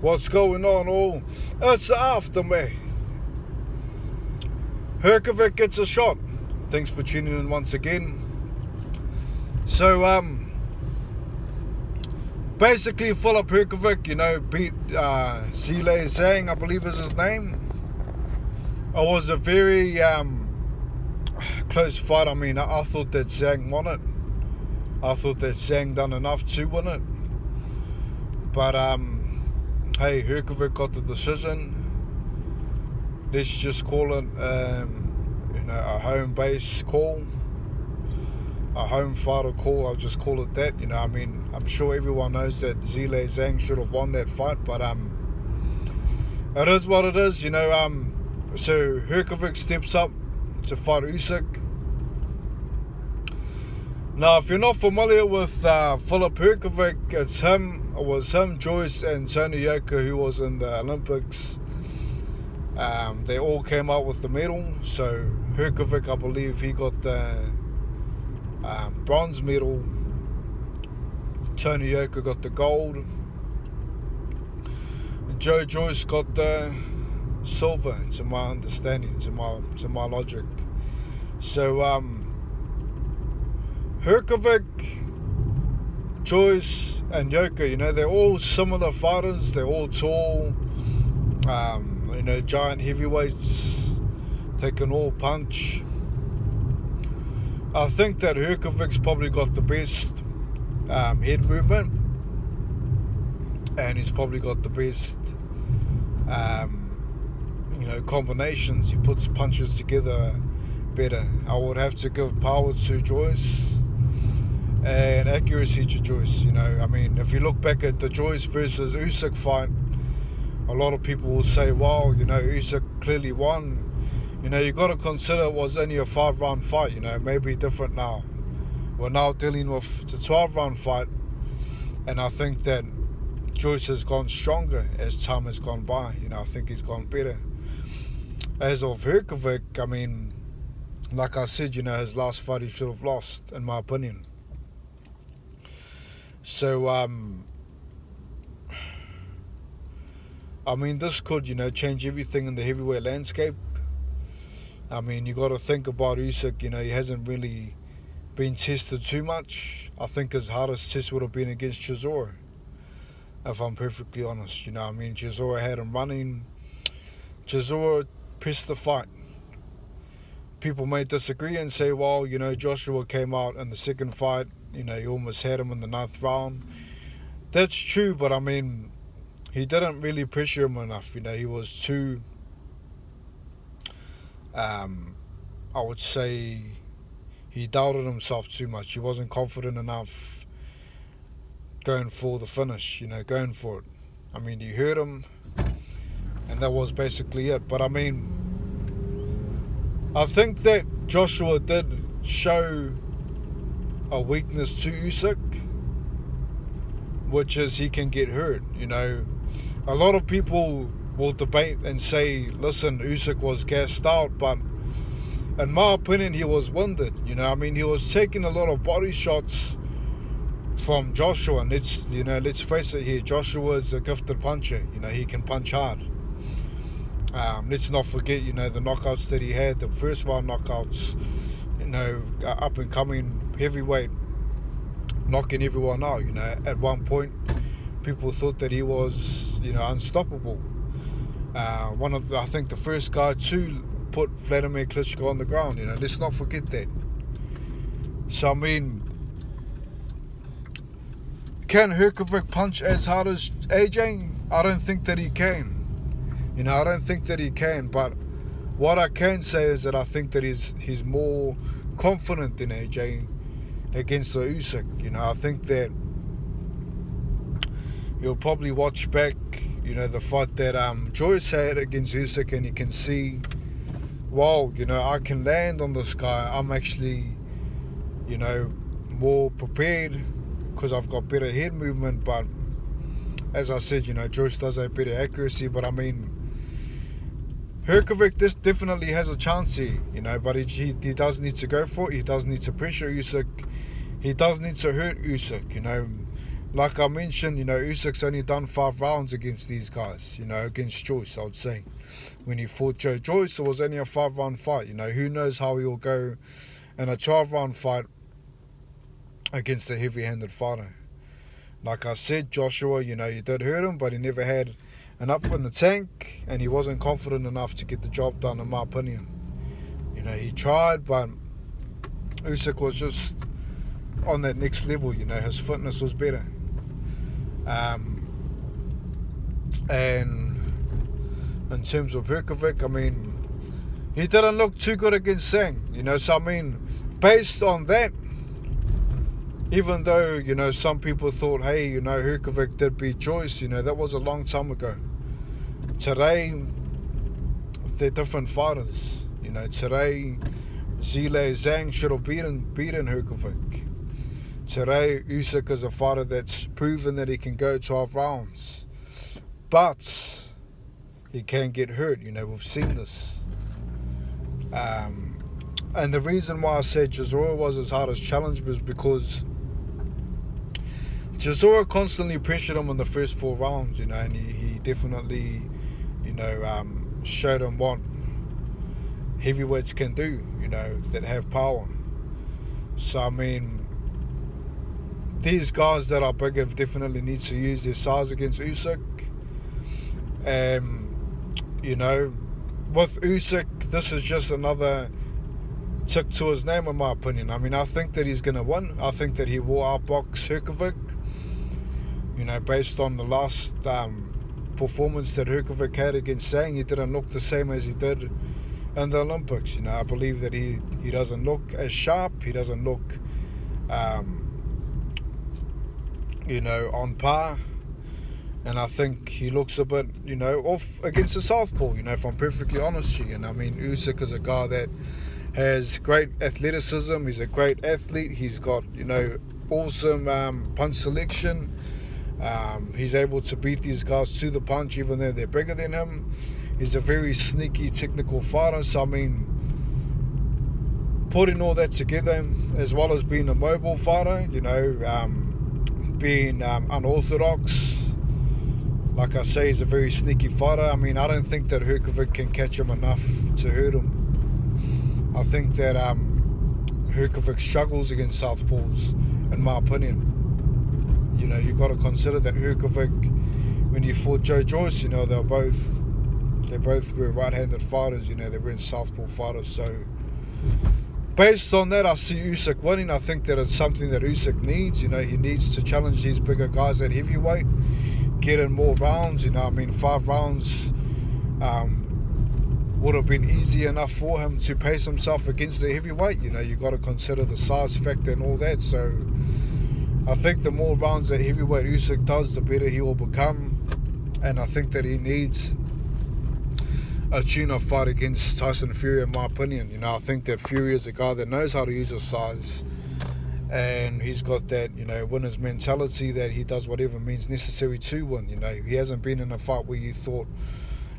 What's going on all? It's the aftermath. Hrgovic gets a shot. Thanks for tuning in once again. So, basically Filip Hrgovic, beat Zile Zhang, I believe is his name. It was a very close fight. I mean, I thought that Zhang won it. I thought that Zhang done enough to win it. But, hey, Hrgovic got the decision. Let's just call it, a home base call. A home fighter call, I'll just call it that. I mean, I'm sure everyone knows that Zile Zhang should have won that fight. But, it is what it is, So, Hrgovic steps up to fight Usyk. Now, if you're not familiar with Filip Hrgovic, it was him, Joyce, and Tony Yoka, who was in the Olympics. They all came out with the medal. So, Hrgovic, I believe, he got the bronze medal. Tony Yoka got the gold. And Joe Joyce got the silver, to my understanding, to my logic. So, Hrgovic, Joyce, and Yoka, they're all similar fighters. They're all tall, giant heavyweights. They can all punch. I think that Hrgovic's probably got the best head movement, and he's probably got the best combinations. He puts punches together better. I would have to give power to Joyce and accuracy to Joyce. I mean, if you look back at the Joyce versus Usyk fight, a lot of people will say, wow, Usyk clearly won. You got to consider it was only a 5-round fight. Maybe different now. We're now dealing with the 12-round fight, and I think that Joyce has gone stronger as time has gone by. I think he's gone better. As of Hrgovic, I mean, like I said, his last fight he should have lost, in my opinion. So, I mean, this could, change everything in the heavyweight landscape. I mean, you got to think about Usyk, he hasn't really been tested too much. I think his hardest test would have been against Chisora, if I'm perfectly honest. I mean, Chisora had him running. Chisora pressed the fight. People may disagree and say, well, Joshua came out in the second fight. He almost had him in the 9th round. That's true, but I mean, he didn't really pressure him enough. He was too, I would say, he doubted himself too much. He wasn't confident enough going for the finish, going for it. I mean, he hurt him, and that was basically it. But I mean, I think that Joshua did show a weakness to Usyk, which is he can get hurt. A lot of people will debate and say, listen, Usyk was gassed out, but in my opinion, he was winded. I mean, he was taking a lot of body shots from Joshua, and let's face it here, Joshua is a gifted puncher. He can punch hard. Let's not forget, the knockouts that he had, the first round knockouts, up and coming heavyweight, knocking everyone out. At one point, people thought that he was, unstoppable. I think the first guy to put Vladimir Klitschko on the ground. Let's not forget that. So I mean, can Hrgovic punch as hard as AJ? I don't think that he can. I don't think that he can. But what I can say is that I think that he's more confident than AJ against the Usyk. I think that you'll probably watch back, the fight that Joyce had against Usyk, and you can see, wow, I can land on this guy. I'm actually, more prepared because I've got better head movement. But as I said, Joyce does have better accuracy. But I mean, Hrgovic, this definitely has a chance here, but he does need to go for it. He does need to pressure Usyk. He does need to hurt Usyk, like I mentioned, Usyk's only done 5 rounds against these guys, against Joyce, I would say. When he fought Joe Joyce, it was only a 5-round fight. Who knows how he will go in a 12-round fight against a heavy-handed fighter. Like I said, Joshua, he did hurt him, but he never had enough in the tank, and he wasn't confident enough to get the job done, in my opinion. He tried, but Usyk was just on that next level. His fitness was better. And in terms of Hrgovic, he didn't look too good against Sang. So based on that, even though, some people thought, hey, Hrgovic did beat Joyce, that was a long time ago. Today, they're different fighters. Today, Zhilei Zhang should have beaten Hrgovic. Today, Usyk is a fighter that's proven that he can go 12 rounds. But he can get hurt, we've seen this. And the reason why I said Chisora was his hardest challenge was because Chisora constantly pressured him in the first 4 rounds, and he definitely, showed him what heavyweights can do, that have power. So, these guys that are bigger definitely need to use their size against Usyk. With Usyk, this is just another tick to his name, in my opinion. I think that he's going to win. I think that he will outbox Hrgovic. Based on the last performance that Hrgovic had against Sang, he didn't look the same as he did in the Olympics. I believe that he doesn't look as sharp. He doesn't look, on par. And I think he looks a bit, off against the southpaw, if I'm perfectly honest with you. Usyk is a guy that has great athleticism. He's a great athlete. He's got, awesome punch selection. He's able to beat these guys to the punch, even though they're bigger than him. He's a very sneaky, technical fighter. So, putting all that together, as well as being a mobile fighter, being unorthodox, like I say, he's a very sneaky fighter. I don't think that Hrgovic can catch him enough to hurt him. I think that Hrgovic struggles against southpaws, in my opinion. You've got to consider that Hrgovic, when he fought Joe Joyce, they both were right-handed fighters. They weren't southpaw fighters. So, based on that, I see Usyk winning. I think that it's something that Usyk needs. He needs to challenge these bigger guys at heavyweight, get in more rounds. 5 rounds would have been easy enough for him to pace himself against the heavyweight. You've got to consider the size factor and all that. So, I think the more rounds that heavyweight Usyk does, the better he will become. And I think that he needs a tune-up fight against Tyson Fury, in my opinion. I think that Fury is a guy that knows how to use his size, and he's got that, winner's mentality, that he does whatever means necessary to win. He hasn't been in a fight where you thought,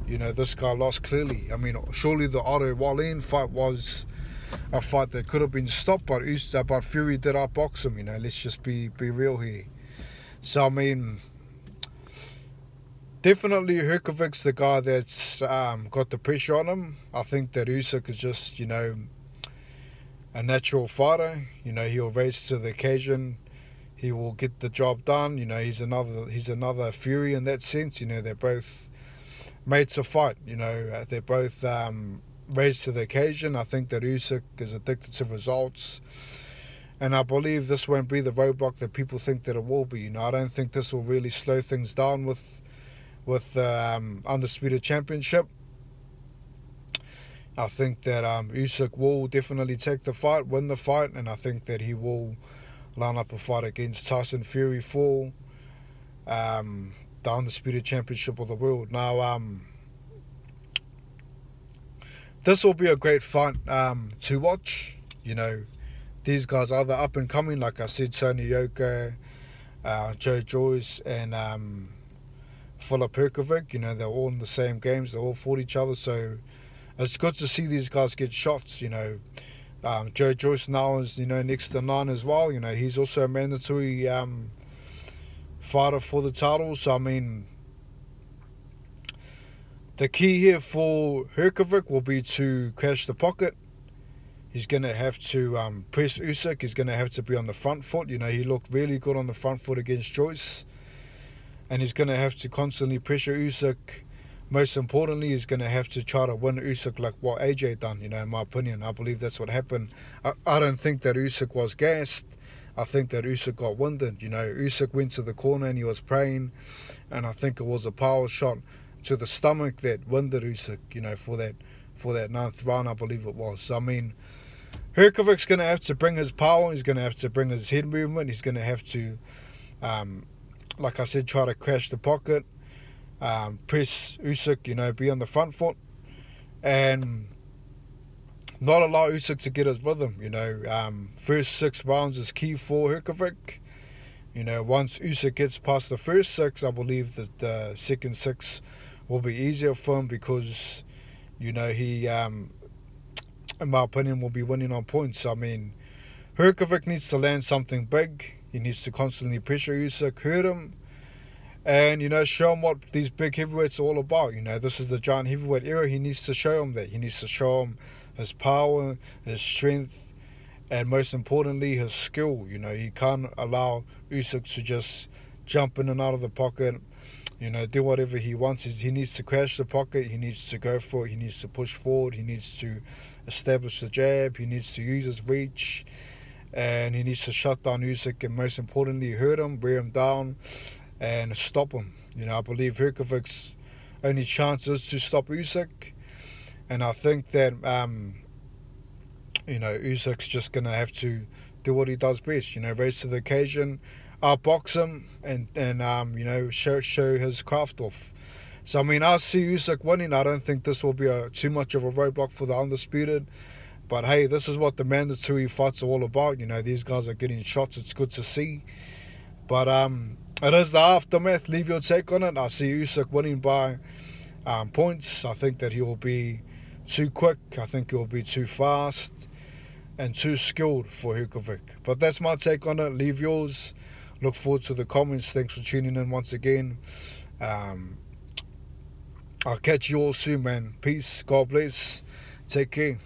this guy lost clearly. Surely the Otto Wallin fight was a fight that could have been stopped, but Fury did outbox him. Let's just be real here. So, definitely Hrgovic's the guy that's got the pressure on him. I think that Usyk is just, a natural fighter. He'll race to the occasion. He will get the job done. He's another Fury in that sense. They're both made to fight. They're both raised to the occasion. I think that Usyk is addicted to results. And I believe this won't be the roadblock that people think that it will be. I don't think this will really slow things down with the Undisputed Championship. I think that Usyk will definitely take the fight, win the fight, and I think that he will line up a fight against Tyson Fury for the Undisputed Championship of the world. Now, this will be a great fight to watch. These guys are the up and coming, like I said, Tony Yoka, Joe Joyce, and Filip Hrgovic. They're all in the same games. They all fought each other, so it's good to see these guys get shots. Joe Joyce now is next to 9 as well. He's also a mandatory fighter for the title. So, I mean, the key here for Hrgovic will be to crash the pocket. He's going to have to press Usyk. He's going to have to be on the front foot. You know, he looked really good on the front foot against Joyce. And he's going to have to constantly pressure Usyk. Most importantly, he's going to have to try to win Usyk like what AJ done, you know, in my opinion. I believe that's what happened. I don't think that Usyk was gassed. I think that Usyk got winded. You know, Usyk went to the corner and he was praying. And I think it was a power shot to the stomach that winded Usyk, you know, for that ninth round, I believe it was. So, I mean, Hrgovic's going to have to bring his power. He's going to have to bring his head movement. He's going to have to, like I said, try to crash the pocket. Press Usyk, you know, be on the front foot. And not allow Usyk to get his rhythm, you know. First 6 rounds is key for Hrgovic. You know, once Usyk gets past the first 6, I believe that the second 6 will be easier for him because, you know, he, in my opinion, will be winning on points. I mean, Hrgovic needs to land something big. He needs to constantly pressure Usyk, hurt him, and, you know, show him what these big heavyweights are all about. You know, this is the giant heavyweight era. He needs to show him that. He needs to show him his power, his strength, and most importantly, his skill. You know, he can't allow Usyk to just jump in and out of the pocket, you know, do whatever he wants. He needs to crash the pocket. He needs to go for it. He needs to push forward. He needs to establish the jab. He needs to use his reach. And he needs to shut down Usyk and, most importantly, hurt him, wear him down, and stop him. You know, I believe Hrgovic's only chance is to stop Usyk. And I think that, you know, Usyk's just going to have to do what he does best. You know, raise to the occasion, outbox him, and you know, show his craft off. So, I mean, I see Usyk winning. I don't think this will be too much of a roadblock for the Undisputed. But, hey, this is what the mandatory fights are all about. You know, these guys are getting shots. It's good to see. But it is the aftermath. Leave your take on it. I see Usyk winning by points. I think that he will be too quick. I think he will be too fast and too skilled for Hrgovic. But that's my take on it. Leave yours. Look forward to the comments. Thanks for tuning in once again. I'll catch you all soon, man. Peace. God bless. Take care.